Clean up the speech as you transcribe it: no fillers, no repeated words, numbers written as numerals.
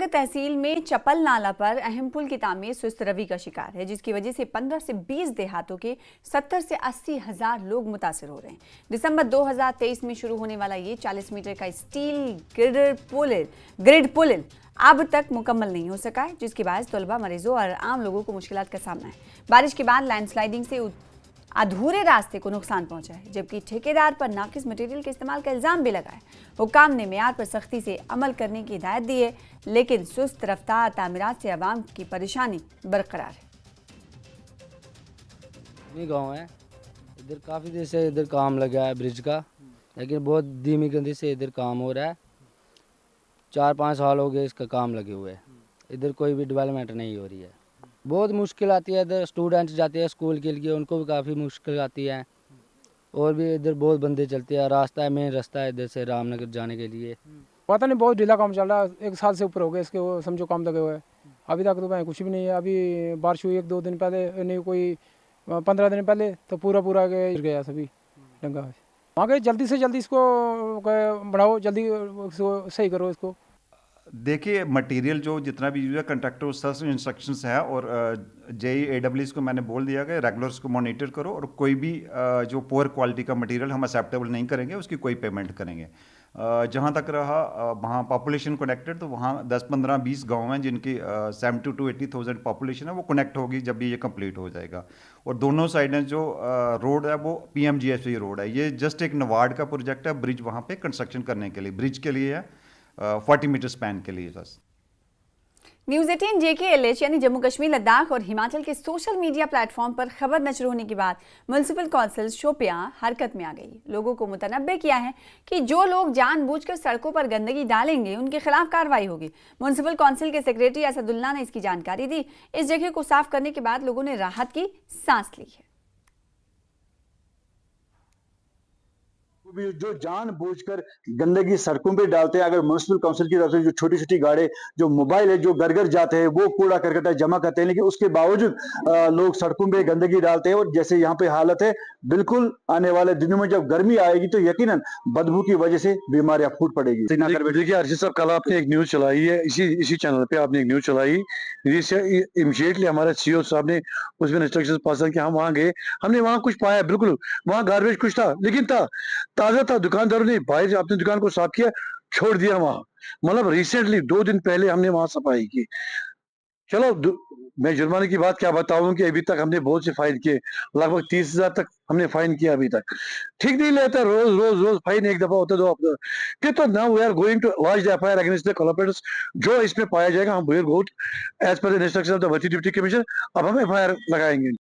तहसील में चपल नाला पर अहम पुल की तामीर सुस्त रवि का शिकार है, जिसकी वजह से 15 से 20 देहातों के 70 से 80 हजार लोग मुतासिर हो रहे हैं। दिसंबर 2023 में शुरू होने वाला ये 40 मीटर का स्टील ग्रिड पुल अब तक मुकम्मल नहीं हो सका है, जिसके बाद तलबा, मरीजों और आम लोगों को मुश्किलात का सामना है। बारिश के बाद लैंडस्लाइडिंग से अधूरे रास्ते को नुकसान पहुंचा है, जबकि ठेकेदार पर नाकिस मटेरियल के इस्तेमाल का इल्जाम भी लगा है। हुकाम ने मेयार पर सख्ती से अमल करने की हिदायत दी है, लेकिन सुस्त रफ्तार तामीरात से आवाम की परेशानी बरकरार है। गाँव है, इधर काफ़ी देर से इधर काम लगा है ब्रिज का, लेकिन बहुत धीमी गति से इधर काम हो रहा है। 4-5 साल हो गए इसका काम लगे हुए, इधर कोई भी डेवलपमेंट नहीं हो रही है। बहुत मुश्किल आती है, इधर स्टूडेंट्स जाते हैं स्कूल के लिए, उनको भी काफ़ी मुश्किल आती है। और भी इधर बहुत बंदे चलते हैं, रास्ता है, मेन रास्ता है इधर से रामनगर जाने के लिए। पता नहीं, बहुत ढीला काम चल रहा है। 1 साल से ऊपर हो गए इसके, वो समझो काम लगे हुए हैं। अभी तक तो भाई कुछ भी नहीं है। अभी बारिश हुई 1-2 दिन पहले, नहीं कोई 15 दिन पहले, तो पूरा गिर गया सभी डंगा। वहाँ के जल्दी से जल्दी इसको बढ़ाओ, जल्दी सही करो इसको। देखिए, मटेरियल जो जितना भी यूज है कंट्रैक्टर उस तरह से इंस्ट्रक्शंस है, और JEAWS को मैंने बोल दिया कि रेगुलर उसको मॉनिटर करो, और कोई भी जो पुअर क्वालिटी का मटेरियल हम एक्सेप्टेबल नहीं करेंगे, उसकी कोई पेमेंट करेंगे। जहाँ तक रहा वहाँ पॉपुलेशन कनेक्टेड, तो वहाँ 10-15-20 गांव हैं जिनकी 70 to 80,000 पॉपुलेशन है, वो कनेक्ट होगी जब भी ये कंप्लीट हो जाएगा। और दोनों साइडें जो रोड है वो PMGSP रोड है। ये जस्ट एक नवाड का प्रोजेक्ट है, ब्रिज वहाँ पे कंस्ट्रक्शन करने के लिए, ब्रिज के लिए है, 40 मीटर स्पैन के लिए बस। न्यूज़ 18 JKLH यानी जम्मू कश्मीर, लद्दाख और हिमाचल के सोशल मीडिया प्लेटफॉर्म पर खबर नशर होने के बाद म्युनिसिपल कौंसिल शोपियां हरकत में आ गई। लोगों को मुतनब्बे किया है कि जो लोग जानबूझकर सड़कों पर गंदगी डालेंगे उनके खिलाफ कार्रवाई होगी। म्युनिसिपल कौंसिल के सेक्रेटरी असदुल्ला ने इसकी जानकारी दी। इस जगह को साफ करने के बाद लोगों ने राहत की सांस ली है। जो जानबूझकर गंदगी सड़कों पे डालते हैं, अगर म्युनिसिपल काउंसिल की तरफ से जो छोटी छोटी गाड़ी, जो मोबाइल है, जो घर घर जाते हैं, वो कूड़ा करकट जमा करते हैं, लेकिन उसके बावजूद लोग सड़कों पे गंदगी डालते हैं। और जैसे यहाँ पे हालत है, बिल्कुल आने वाले दिनों में जब गर्मी आएगी तो यकीनन बदबू की वजह से बीमारियां फूट पड़ेगी। देखिए अर्षद साहब, कल आपने एक न्यूज चलाई है, इसी चैनल पे आपने एक न्यूज चलाई, इमीडिएटली हमारे CEO साहब ने उसमें इंस्ट्रक्शन पास कि हम वहाँ गए, हमने वहाँ कुछ पाया, बिल्कुल वहाँ गार्बेज कुछ था, लेकिन ताजा था। दुकानदारों ने बाहर अपनी दुकान को साफ किया, छोड़ दिया वहां। मतलब रिसेंटली 2 दिन पहले हमने वहां सफाई की। चलो मैं जुर्माने की बात क्या बताऊं कि अभी तक हमने बहुत से फाइन किए, लगभग 30,000 तक हमने फाइन किया अभी तक। ठीक नहीं लेता, रोज फाइन एक दफा होता, 2 हफ्ते कि तो now we are going to launch the FIR against the culprits. जो इसमें पाया जाएगा हम will go as per the instruction of the working deputy commissioner, अब हम FIR लगाएंगे।